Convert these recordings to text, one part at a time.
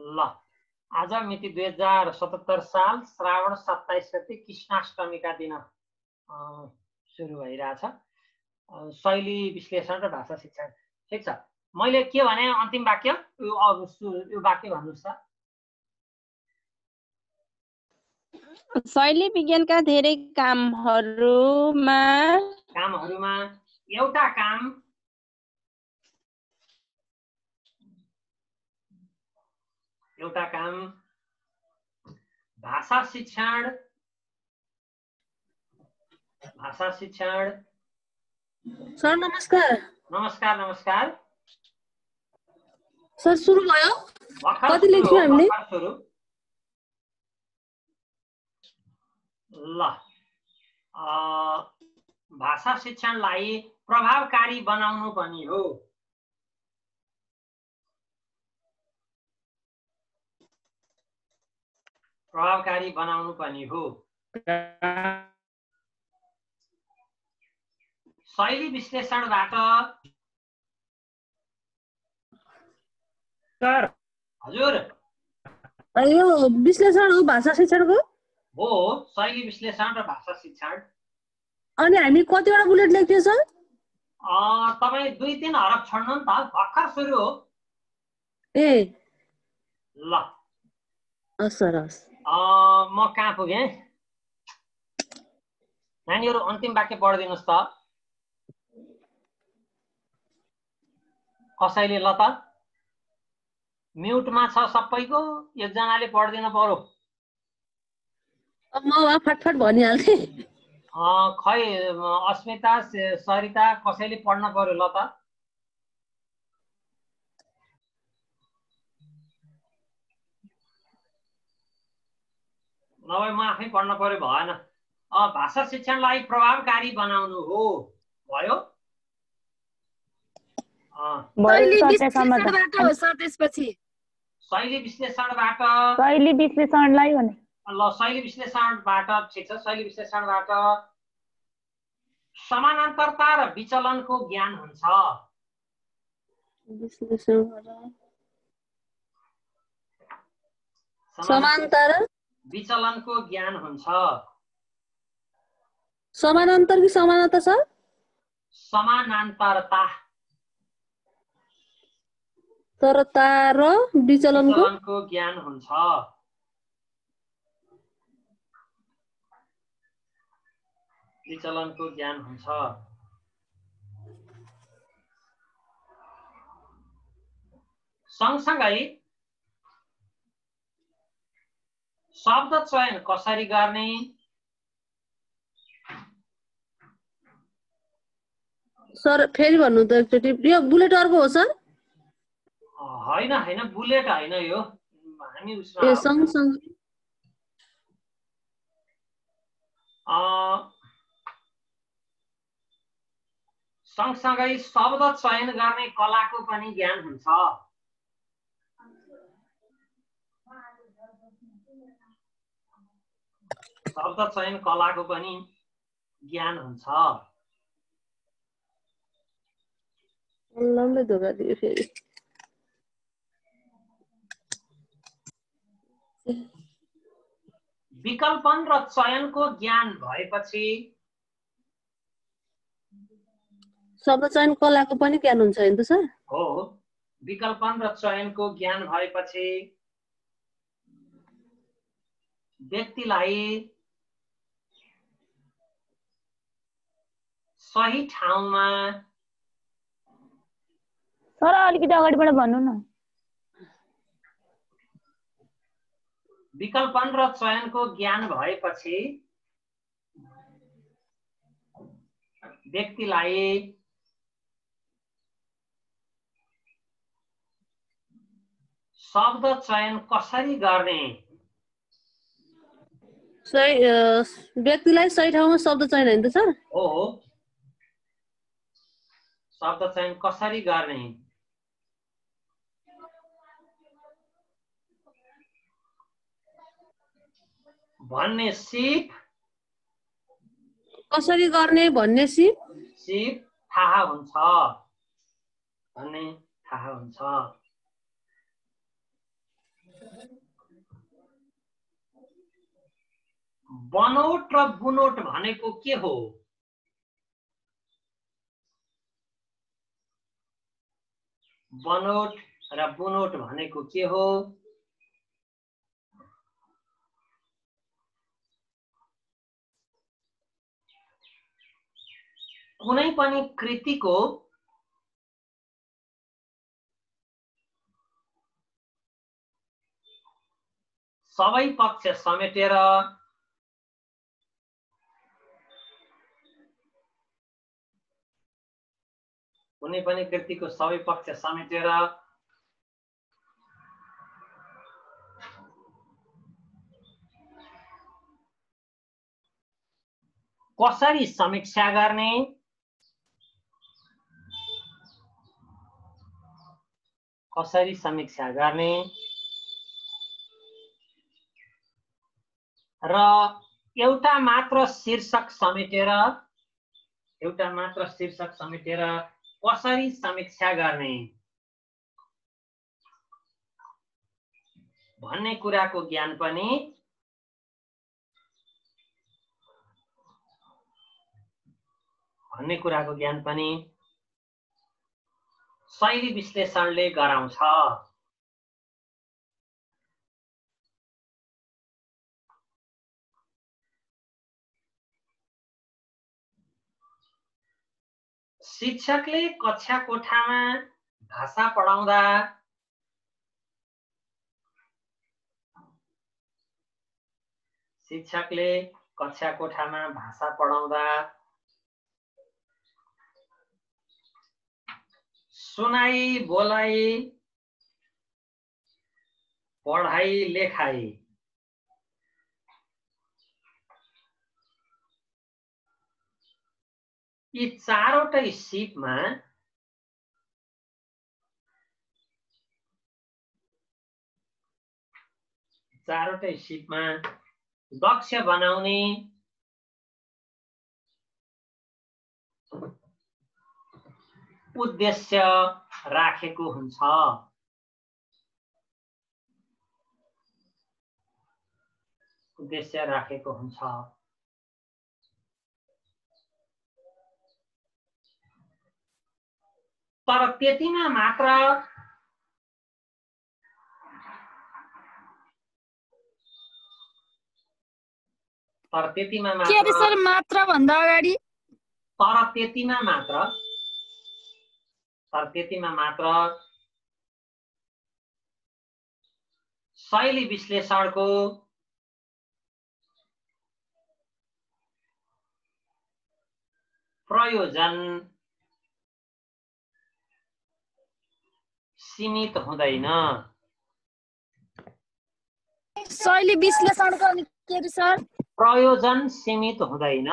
ल आज मिति 2077 साल श्रावण 27 गते कृष्णाष्टमीका दिन सुरु भइरहेछ शैली विश्लेषण र भाषा शिक्षण। ठिक छ, मैले के भने अन्तिम वाक्य यो वाक्य भन्नुस् त। शैली विज्ञानका धेरै कामहरूमा एउटा काम भाषा शिक्षण सर नमस्कार। नमस्कार सर सुरु भयो, कति लेख्यौ हामीले? ल भाषा शिक्षणलाई प्रभावकारी बनाउनु पनि हो। शैली विश्लेषणबाट सर हजुर यो विश्लेषण हो भाषा शिक्षणको? हो, शैली विश्लेषण र भाषा शिक्षण। अनि हामी कतिवटा बुलेट लेख्थ्यौ सर? तपाईँ 2-3 हरफ छोड्नु नि त, भर्खर सुरु हो। ए ल सर म कहाँ पुगेँ? नानीहरू अन्तिम वाक्य पढिदिनुहोस् त कसैले। ल त म्युटमा छ सबैको, एकजनाले पढिदिनु पर्यो। म फटफट भनिहाल्थेँ। खै अस्मिता सरिता कसैले पढ्न पर्यो। ल त नभए म आफै पढ्न पर्यो, भएन। भाषा शिक्षणलाई प्रभावकारी बनाउनु हो, भयो। शैली विश्लेषणबाट ठिक छ। शैली विश्लेषणबाट समानान्तरता र विचलनको ज्ञान हुन्छ। विचलनको ज्ञान हुन्छ। समानान्तर कि समानता सर? समानान्तरता र विचलनको ज्ञान हुन्छ। विचलनको ज्ञान हुन्छ। सँगसँगै शब्द चयन कसरी गर्ने? सर फेरि भन्नु त एकचोटि। यो बुलेट अर्को हो सर? होइन बुलेट होइन, यो हामी सँगसँगै शब्द चयन गर्ने कलाको पनि ज्ञान हुन्छ। शब्द चयन कलाको पनि ज्ञान हुन्छ। धोका दियो फेरि। विकल्पन र चयनको ज्ञान भएपछि शब्द चयन कलाको पनि ज्ञान हुन्छ नि त सर? हो, विकल्पन र चयनको ज्ञान भएपछि व्यक्तिलाई सही ठाउँमा। सर अलिकति अगाडिबाट भन्नु न। विकल्पन र चयनको ज्ञान भएपछि व्यक्तिलाई शब्द चयन कसरी गर्ने? व्यक्तिलाई सही ठाउँमा शब्द चयन होइन त सर? हो, शब्द चयन कसरी गर्ने भन्ने सिप। कसरी गर्ने भन्ने सिप थाहा हुन्छ भन्ने थाहा हुन्छ। बनोट र बुनोट भनेको के हो? बनोट र बुनोट भनेको के हो? कुनै पनि कृतिको सबै पक्ष समेटेर कुनै पनि कृतिको सबै पक्ष समेटेर कसरी समीक्षा गर्ने, कसरी समीक्षा गर्ने र एउटा मात्र शीर्षक समेटेर कसरी समीक्षा गर्ने भन्ने कुराको ज्ञान पनि शैली विश्लेषणले गराउँछ। शिक्षकले कक्षा कोठामा भाषा पढाउँदा सुनाई, बोलाइ, पढाइ, लेखाइ यी चारवटै सिपमा दक्ष बनाउने उद्देश्य राखेको हुन्छ। तर त्यतिमा मात्र मात्र भन्दा अगाडि तर त्यतिमा मात्र शैली विश्लेषणको प्रयोजन सीमित हुँदैन। शैली विश्लेषणको अनि के रे सर? प्रयोजन सीमित हुँदैन।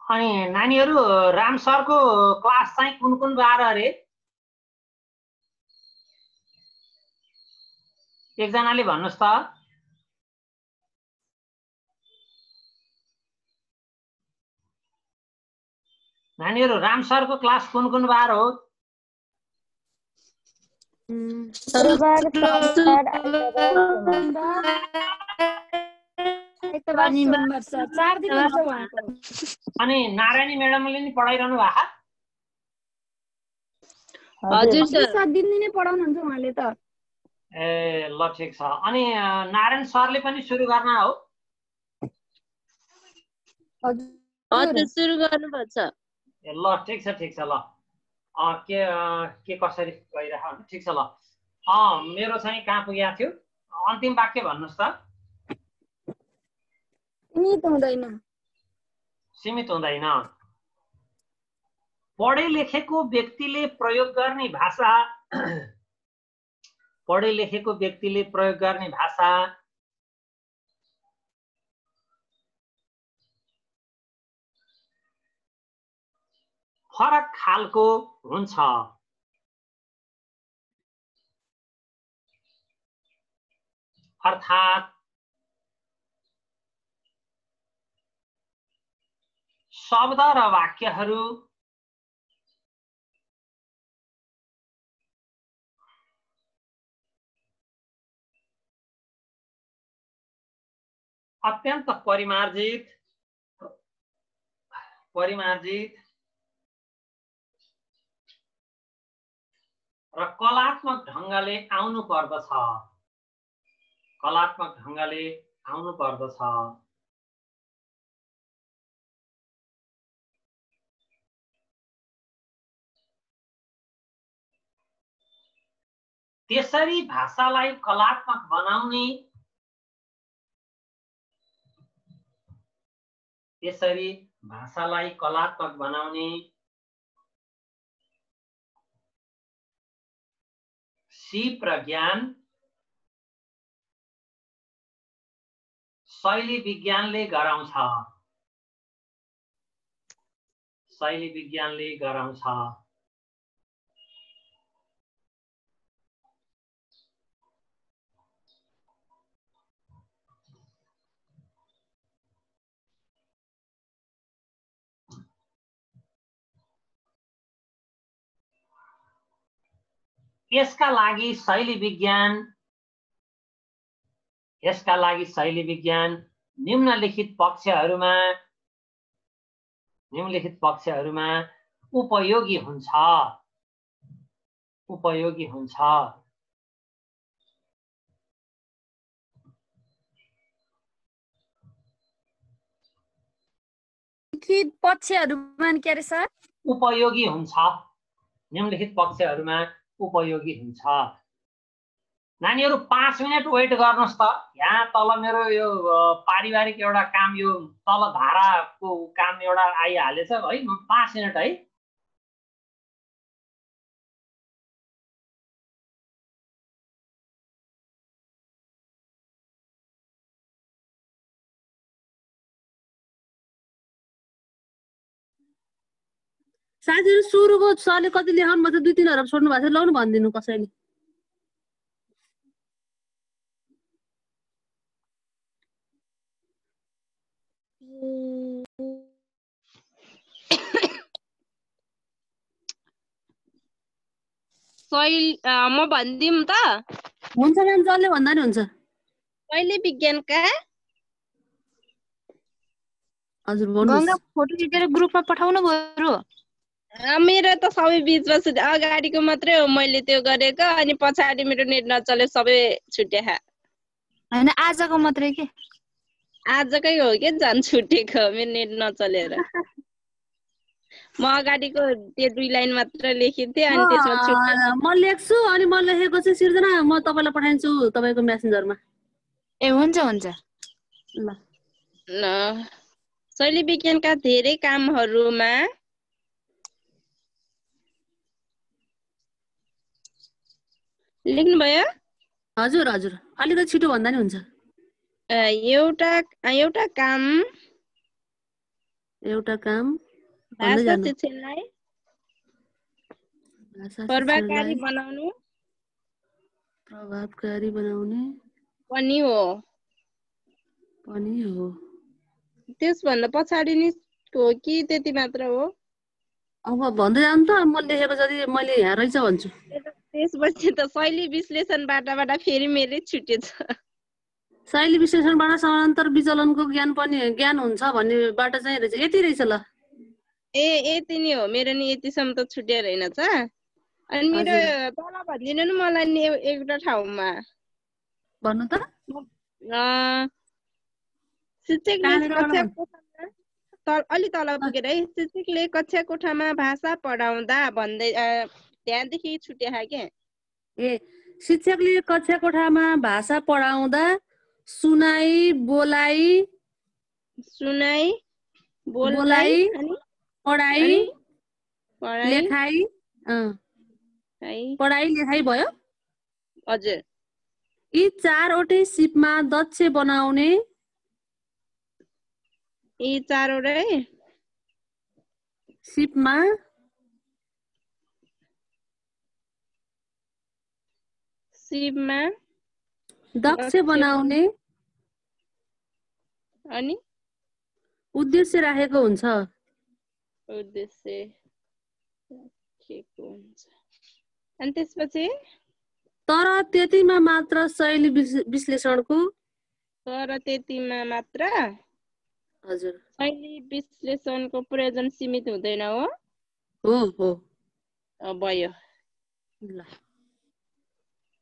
अनि नानीहरू राम सरको क्लास चाहिँ कुन बार अरे? एकजनाले भन्नुस् त। नानीहरू राम सरको क्लास कुन बार हो? अनि नारायणी म्याडमले नि पढाइरहनु भएको? हजुर सर। 7 दिन नै पढाउनुहुन्छ उहाँले त। ए ल ठिक छ। अनि नारायण सरले पनि सुरु गर्न हो? हजुर सुरु गर्नुपर्छ। ए ल ठिक छ ल। के कसरी गइरहेको हुन्छ? ठिक छ ल। मेरो चाहिँ कहाँ पुगेको थियो? अन्तिम वाक्य भन्नुस् त। सीमित हुँदैन। पढे लेखेको व्यक्तिले प्रयोग गर्ने भाषा फरक खालको हुन्छ। अर्थात् शब्द र वाक्यहरू अत्यन्त परिमार्जित र कलात्मक ढङ्गले आउनु पर्दछ। त्यसरी भाषालाई कलात्मक बनाउने सिप र ज्ञान शैली विज्ञानले गराउँछ। यसका लागि शैली विज्ञान निम्नलिखित पक्षहरूमा उपयोगी हुन्छ। लिखित पक्षहरूमा के अरे सर? उपयोगी हुन्छ। निम्नलिखित पक्षहरूमा उपयोगी हुन्छ। नानीहरू 5 मिनेट वेट गर्नुहोस् त। यहाँ तल मेरो यो पारिवारिक एउटा काम, यो तल धाराको काम एउटा आइहालेछ है। 5 मिनेट है। साथीहरु सुरुको सरले कति लेखाउनु भएको छ 2-3 हरफ छोड्नु भएको छ। लौन भनिदिनु कसैले। म भन्दिम त? हुन्छ म्याम, जसले भन्दा नि हुन्छ। शैली विज्ञानका हजुर भन्नुस्। गंगा फोटो खिचेर ग्रुपमा पठाउनु बरु। मेरो त सबै बीचमा छुट्यो। अगाडिको मात्रै हो मैले त्यो गरेको, अनि पछाडि मेरो नेट नचले सबै छुट्या। हैन आजको मात्रै के? आजकै हो के झन् छुटेको मेरो नेट नचलेर। म अगाडिको त्यो 2 लाइन मात्र लेखिन्थे, अनि त्यसमा म लेख्छु, अनि म लेखेको चाहिँ सिर्जना म तपाईलाई पठाइन्छु तपाईको मेसेन्जरमा। ए हुन्छ हुन्छ। ल शैली विज्ञानका धेरै कामहरूमा लेख्नुभयो? हजुर हजुर, अलिकति छिटो भन्दा नि हुन्छ। एउटा काम भाषा शिक्षणलाई प्रभावकारी बनाउनु पनि हो। त्यसभन्दा पछाडि नि हो कि त्यति मात्र हो? अब भन्दै जानु त, म लेखेको जति मैले यहाँ रहेछ भन्छु। त्यसपछि त शैली विश्लेषणबाट फेरि मेरै छुटेछ। शैली विश्लेषणबाट समानान्तर विचलनको ज्ञान हुन्छ भन्नेबाट चाहिँ रहेछ। यति रहेछ ल। यति नै हो मेरो नि, यतिसम्म त छुट्या रहेनछ। अनि मेरो तल भनिदिनु न मलाई नि एउटा ठाउँमा भन्नु त। शिक्षकले कक्षा कोठामा अलि तल पुगेर है, शिक्षकले कक्षा कोठामा भाषा पढाउँदा भन्दै त्यहाँदेखि छुट्या के? शिक्षकले कक्षा कोठामा भाषा पढाउँदा सुनाई बोलाइ पढाइ लेखाइ भयो। हजुर। यी 4वटै सिपमा दक्ष बनाउने सिपमा दक्ष बनाउने अनि उद्देश्य राखेको हुन्छ। अनि त्यसपछि तर त्यतिमा मात्र शैली विश्लेषणको तर त्यतिमा मात्र हजुर शैली विश्लेषणको प्रयोजन सीमित हुँदैन हो हो हो भयो ल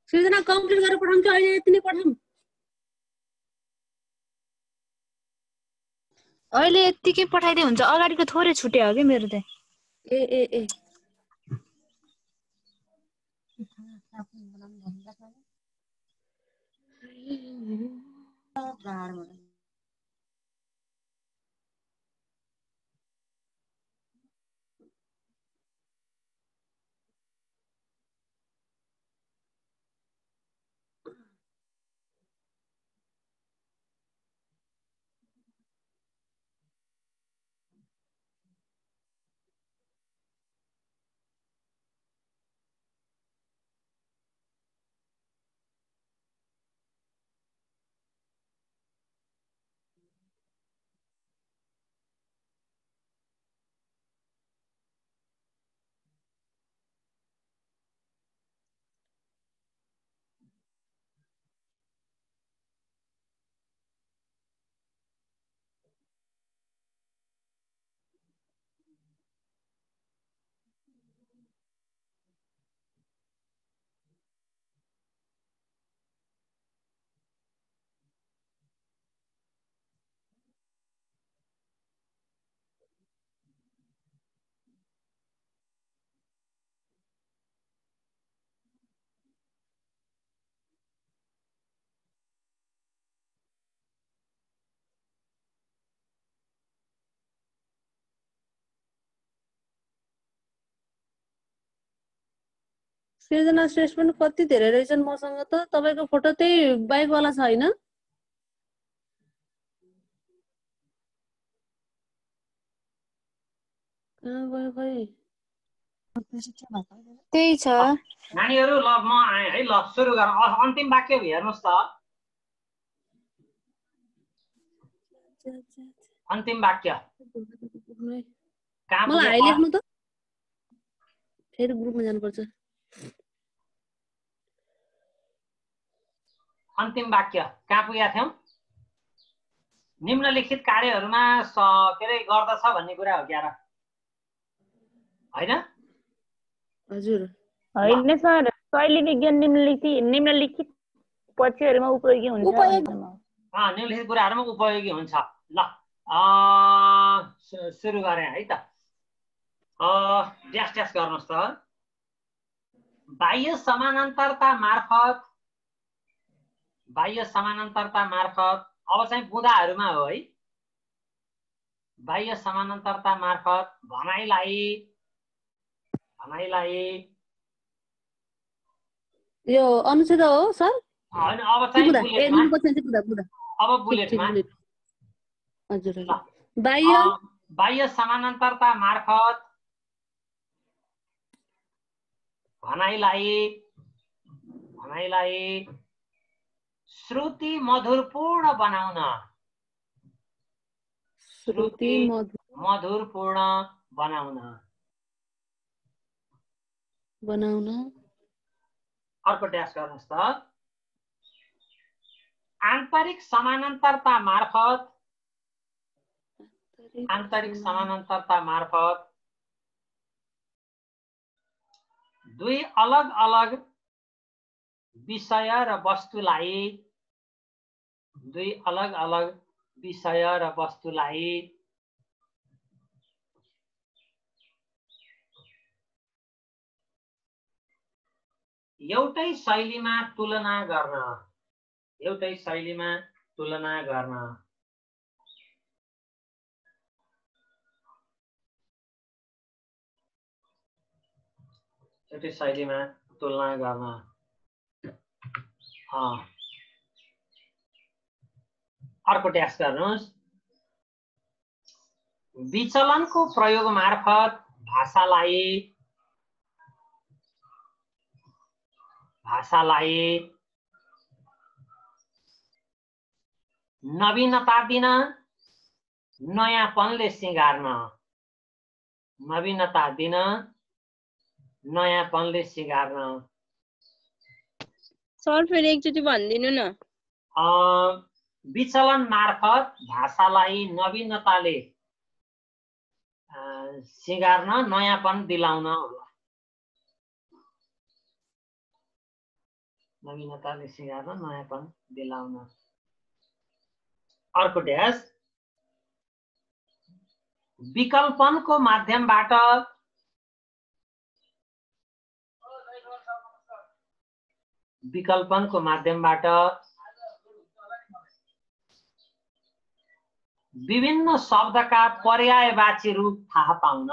सृजना कम्प्लिट गरेर पठाउँ कि अहिले यति नै पठाउँ अहिले यतिकै पठाइदिए हुन्छ अगाडिको थोरै छुट्यो हो कि मेरो त ए ए ए सृजना श्रेष्ठ पनि कति धेरै रहेछन् मसँग त तपाईको फोटो त्यही बाइकवाला छ हैन कहाँ गयो खै त्यही छ नानीहरू ल म आएँ है ल सुरु गरौँ अन्तिम वाक्य हेर्नुहोस् त अन्तिम वाक्य कहाँ मलाई हाई पुग्यो लेख्नु त फेरि ग्रुपमा जानुपर्छ अन्तिम वाक्य कहाँ पुगेका थियौँ निम्नलिखित कार्यहरूमा के अरे गर्दछ भन्ने कुरा हो क्या र हैन हजुर होइन सर शैली विज्ञान निम्नलिखित पक्षहरूमा उपयोगी हुन्छ निम्नलिखित कुराहरूमा उपयोगी हुन्छ ल सुरु गरेँ है त ड्यास ड्यास गर्नुहोस् त बाह्य समानान्तरता मार्फत अब चाहिँ बुँदाहरूमा हो है बाह्य समानान्तरता मार्फत भनाइलाई यो अनुच्छेद हो सर हैन अब चाहिँ बुलेटमा अब बुलेटमा हजुर ल बाह्य समानान्तरता मार्फत भनाइलाई श्रुति मधुरपूर्ण बनाउन बनाउन अर्को ड्यास गर्नुहोस् त आन्तरिक समानान्तरता मार्फत दुई अलग अलग विषय र वस्तुलाई एउटै शैलीमा तुलना गर्न एउटै शैलीमा तुलना गर्न अर्को ट्याक्स गर्नुहोस् विचलनको प्रयोग मार्फत भाषालाई नवीनता दिन नयाँपनले सिँगार्न सर फेरि एकचोटि भनिदिनु न विचलन मार्फत भाषालाई नवीनताले सिँगार्न नयाँपन दिलाउन होला। नवीनताले सिँगार्न नयाँपन दिलाउन। अर्को ड्यास विकल्पनको माध्यमबाट विभिन्न शब्दका पर्यायवाची रूप थाहा पाउन।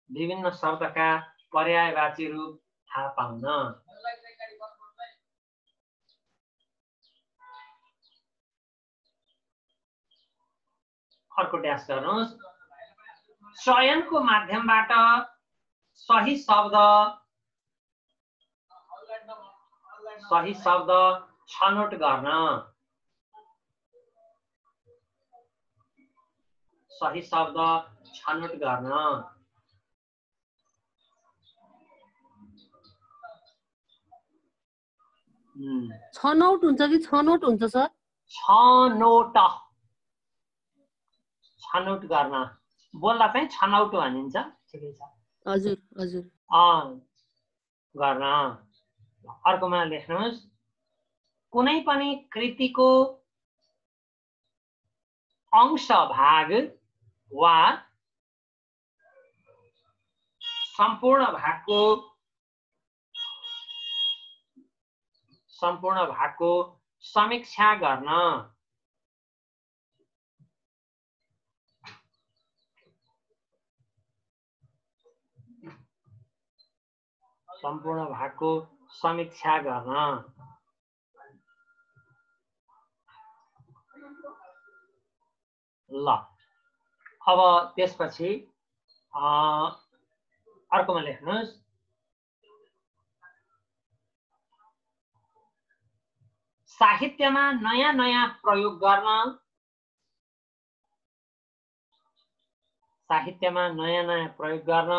विभिन्न शब्दका पर्यायवाची रूप थाहा पाउन। अर्को ड्यास गर्नुहोस् चयनको माध्यमबाट सही शब्द छनौट गर्न। सही शब्द छनौट गर्न। छनौट हुन्छ कि छनौट हुन्छ सर? छनौट। छनौट गर्न बोल्दा चाहिँ छनौट भनिन्छ। ठिकै छ। हजुर हजुर। गर्न। अर्कोमा लेख्नुहोस् कुनै पनि कृतिको अंश भाग वा सम्पूर्ण भागको समीक्षा गर्न। सम्पूर्ण भागको समीक्षा गर्न। ल अब त्यसपछि अर्कोमा लेख्नुहोस् साहित्यमा नयाँ नयाँ प्रयोग गर्न। साहित्यमा नयाँ नयाँ प्रयोग गर्न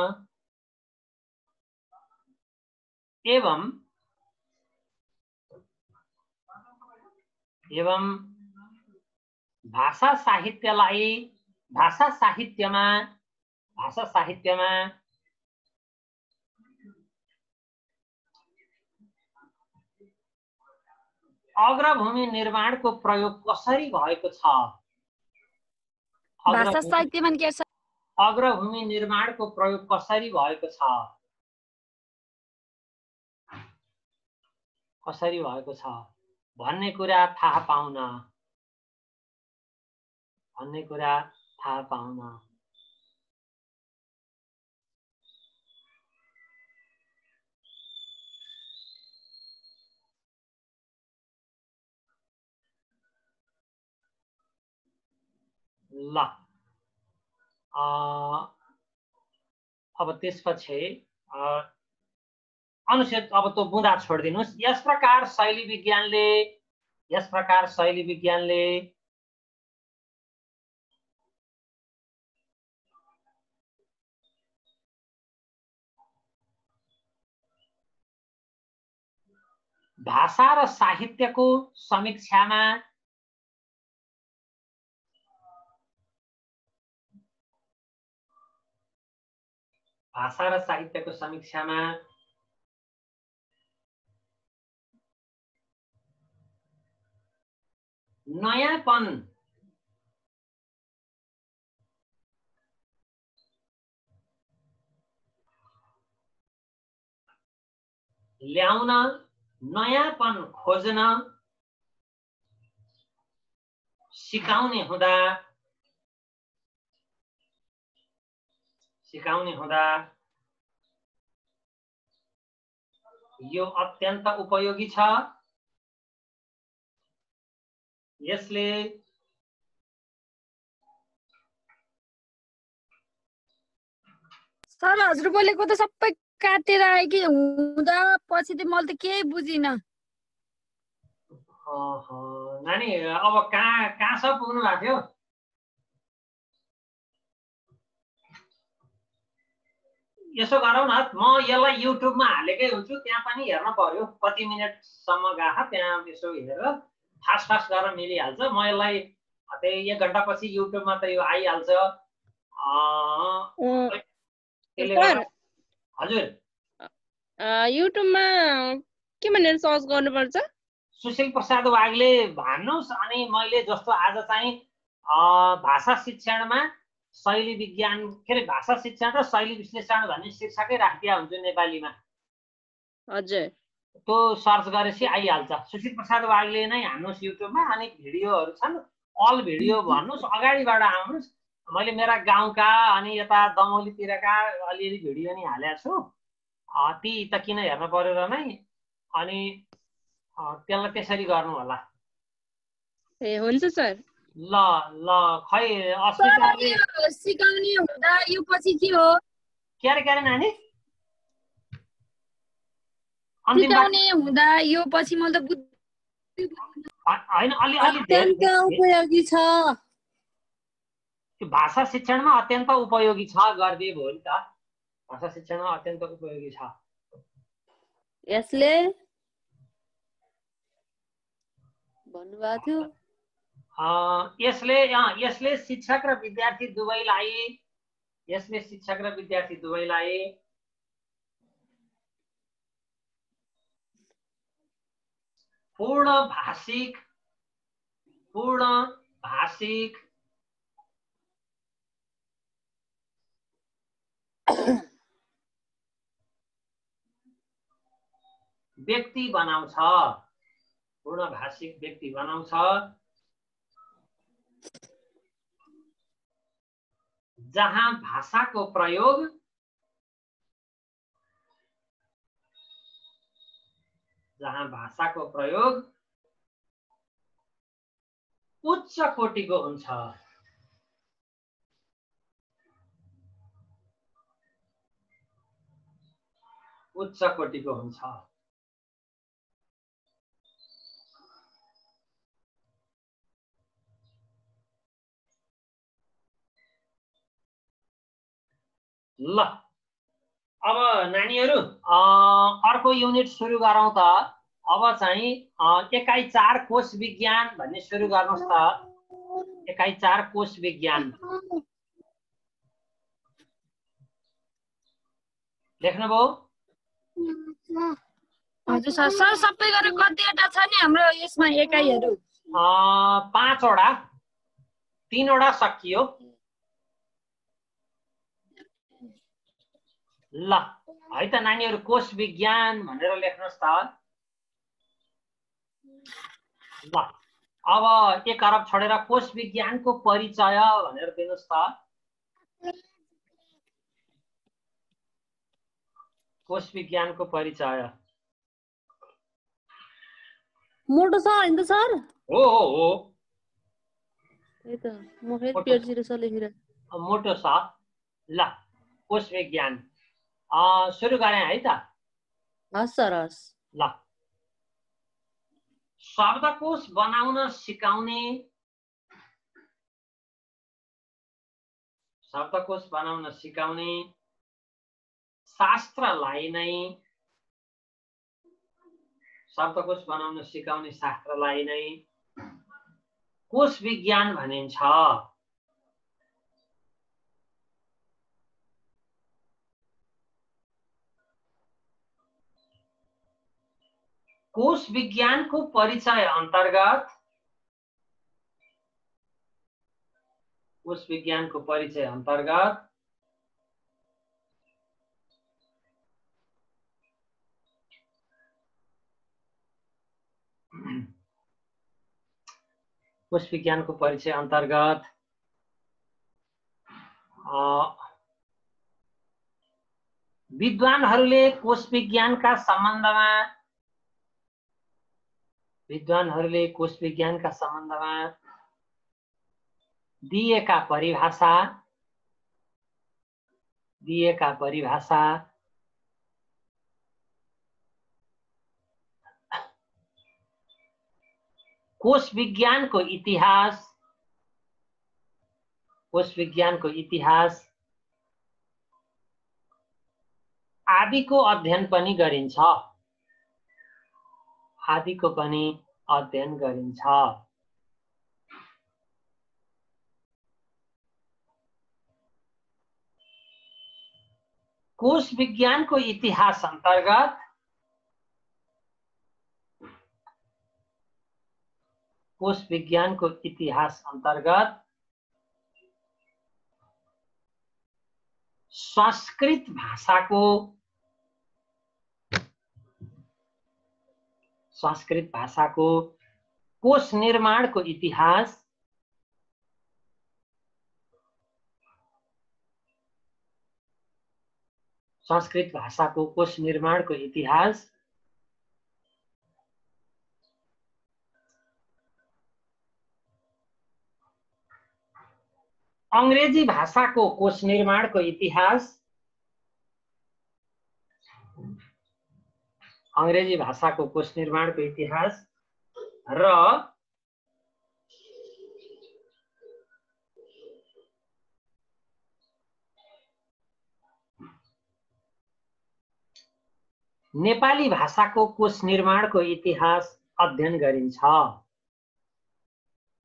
एवं भाषा साहित्यमा अग्रभूमि निर्माणको प्रयोग कसरी भएको छ? भाषा साहित्यमा के छ? अग्रभूमि निर्माणको प्रयोग कसरी भएको छ? कसरी भएको छ भन्ने कुरा थाहा पाउन। ल अब त्यसपछि अनुच्छेद अब तो बुँदा छोडिदिनुस्। यस प्रकार शैली विज्ञानले भाषा र साहित्यको समीक्षामा नयाँपन ल्याउन, नयाँपन खोज्न सिकाउने हुँदा यो अत्यन्त उपयोगी छ। यसले सर हजुर बोलेको त सबै काटेर आयो कि हुँदा पछि त मैले त केही बुझिन। नानी अब कहाँसम्म पुग्नु भएको थियो? यसो गरौँ न, म यसलाई युट्युबमा हालेकै हुन्छु, त्यहाँ पनि हेर्न पर्यो कति मिनटसम्म गएको, त्यहाँ यसो हेरेर फास्ट फास्ट गरेर मिलिहाल्छ। म यसलाई त्यही 1 घण्टापछि युट्युबमा त यो आइहाल्छ। त्यसले गर्दा हजुर युट्युबमा के भनेर सर्च गर्नुपर्छ? सुशील प्रसाद वाग्ले भन्नुहोस्। अनि मैले जस्तो आज चाहिँ भाषा शिक्षणमा शैली विज्ञान के अरे भाषा शिक्षण र शैली विश्लेषण भन्ने शीर्षकै राखिदिया हुन्छ नेपालीमा। हजुर त्यो सर्च गरेपछि आइहाल्छ। सुशील प्रसाद वाग्ले नै हान्नुहोस् युट्युबमा। अनि भिडियोहरू छन्, अल भिडियो भन्नुहोस्, अगाडिबाट आउनुहोस्। मैले मेरा गाउँका अनि यता दमौलीतिरका अलिअलि भिडियो नि हालेको छु। ती त किन हेर्न पर्यो र नै। अनि त्यसलाई त्यसरी गर्नु होला। ए हुन्छ सर। ल ल खै अस्मिताले सिकाउने हुँदा यो पछि के हो? के अरे नानी? सिकाउने हुँदा यो पछि मैले त हैन अलि अत्यन्त उपयोगी छ। भाषा शिक्षणमा अत्यन्त उपयोगी छ गरिदिए भयो नि त। भाषा शिक्षणमा अत्यन्त उपयोगी छ। यसले भन्नुभएको थियो यसले शिक्षक र विद्यार्थी दुवैलाई पूर्ण भाषिक व्यक्ति बनाउँछ। पूर्ण भाषिक व्यक्ति बनाउँछ जहाँ भाषाको प्रयोग उच्च कोटिको हुन्छ। ल अब नानीहरू अर्को युनिट सुरु गरौँ त। अब चाहिँ एकाइ 4 कोश विज्ञान भन्ने सुरु गर्नुहोस् त। एकाइ 4 कोश विज्ञान लेख्नुभयो? हजुर सर। सर सबै गरेर कतिवटा छ नि हाम्रो यसमा एकाइहरू? 5 वटा। 3 वटा सकियो। ल है त नानीहरू कोश विज्ञान भनेर लेख्नुहोस् त। ल अब 1 अरब छोडेर कोश विज्ञानको परिचय भनेर दिनुहोस् त। कोश विज्ञानको परिचय मोटो छ हैन त सर? हो त्यही त म फेरि पेट छ लेखेर मोटो छ। ल कोश विज्ञान सुरु गरे है त? हस् सर हस्। ल शब्दकोश बनाउन सिकाउने शास्त्रलाई नै कोश विज्ञान भनिन्छ। कोश विज्ञानको परिचय अन्तर्गत विद्वानहरूले कोश विज्ञानका सम्बन्धमा दिएका परिभाषा कोश विज्ञानको इतिहास आदिको अध्ययन पनि गरिन्छ। अध्ययन गरिन्छ। कोश विज्ञानको इतिहास अन्तर्गत संस्कृत भाषाको कोश निर्माणको इतिहास संस्कृत भाषाको कोश निर्माणको इतिहास अंग्रेजी भाषाको कोश निर्माणको इतिहास अंग्रेजी भाषाको कोश निर्माणको इतिहास र नेपाली भाषाको कोश निर्माणको इतिहास अध्ययन गरिन्छ।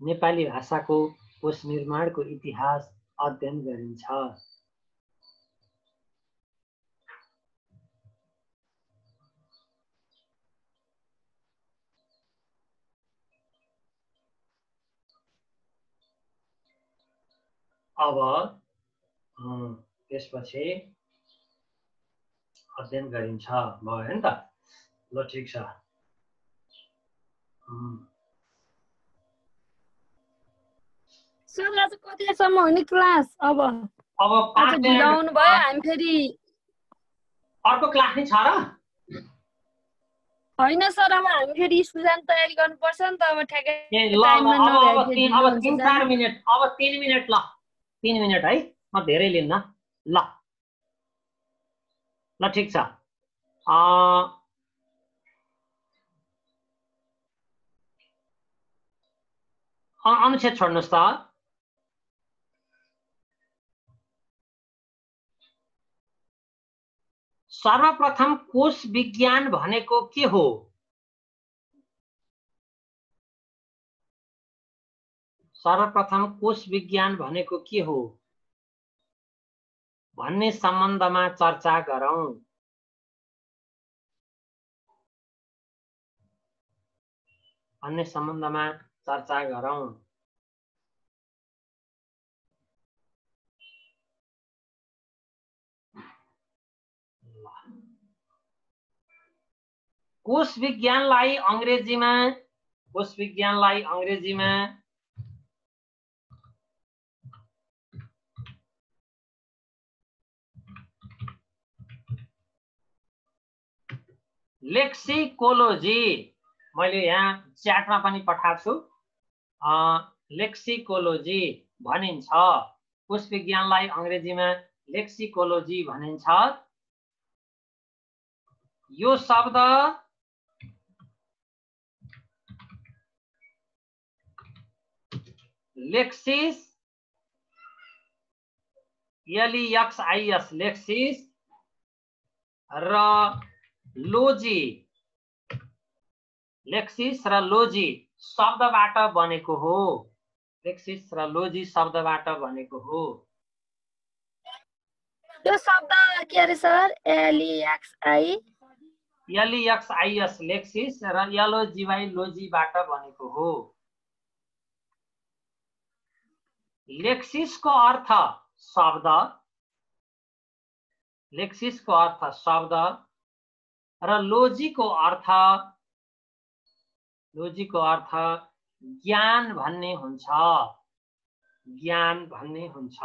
नेपाली भाषाको कोश निर्माणको इतिहास अध्ययन गरिन्छ। अब त्यसपछि अध्ययन गरिन्छ भयो नि त। ल ठीक छ। सर आज कतिसम्म हुने क्लास? अब अब आज ढिलाउनु भयो, हामी फेरि अर्को क्लास नै छ र? होइन सर, अब हामी फेरि स्कुल जान तयारी गर्नुपर्छ नि त। अब ठ्याक्कै ल अब 3-4 मिनेट, अब 3 मिनेट, ल 3 मिनेट है, म धेरै लिन्न। ल ल ठीक छ। अनुच्छेद छोड्नुहोस् त। सर्वप्रथम कोश विज्ञान भनेको के हो? सर्वप्रथम कोश विज्ञान भनेको के हो भन्ने सम्बन्धमा चर्चा गरौँ। भन्ने सम्बन्धमा चर्चा गरौँ। कोश विज्ञानलाई अंग्रेजीमा लेक्सिकोलोजी, मैले यहाँ च्याटमा पनि पठाएको छु, लेक्सिकोलोजी भनिन्छ। कोश विज्ञानलाई अंग्रेजीमा लेक्सिकोलोजी भनिन्छ। यो शब्द लेक्सिस, LEXIS लेक्सिस र लोजी, लेक्सिस र लोजी शब्दबाट बनेको हो। लेक्सिस र लोजी शब्दबाट बनेको हो। यो शब्द के अरे सर? LEXIS लेक्सिस र LOGY लोजीबाट बनेको हो। लेक्सिसको अर्थ शब्द, लेक्सिसको अर्थ शब्द र लोजीको अर्थ ज्ञान भन्ने हुन्छ। ज्ञान भन्ने हुन्छ।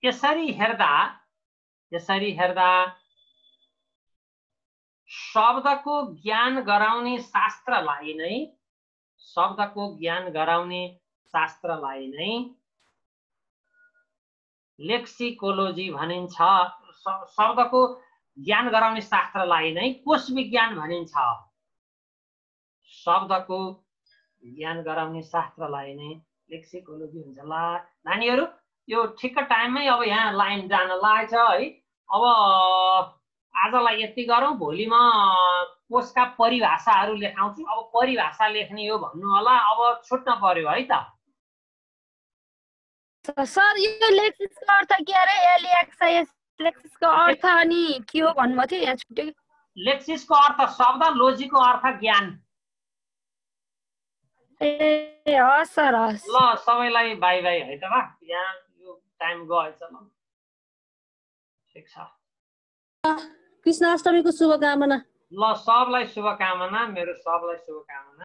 यसरी हेर्दा शब्दको ज्ञान गराउने शास्त्रलाई नै लेक्सिकोलोजी भनिन्छ। शब्दको ज्ञान गराउने शास्त्रलाई नै कोश विज्ञान भनिन्छ। शब्दको ज्ञान गराउने शास्त्रलाई नै लेक्सिकोलोजी हुन्छ। ल नानीहरू, यो ठिक्क टाइममै अब यहाँ लाइन जान लागेछ है। अब आजलाई यति गरौँ, भोलि म कोषका परिभाषाहरू लेखाउँछु। अब परिभाषा लेख्ने हो भन्नु होला, अब छुट्न पर्यो है त। सर यो लेक्सिसको अर्थ के अरे? एलएक्सआइएस लेक्सिसको अर्थ अनि के हो भन्नुभएको थियो, यहाँ छुट्यो। लेक्सिसको अर्थ शब्द, लोजीको अर्थ ज्ञान। ए हस् सर हस्। ल सबैलाई बाई बाई है त बा, यहाँ यो टाइम गएछ। ल ठिक छ, कृष्णाष्टमीको शुभकामना। ल सबलाई शुभकामना, मेरो सबलाई शुभकामना।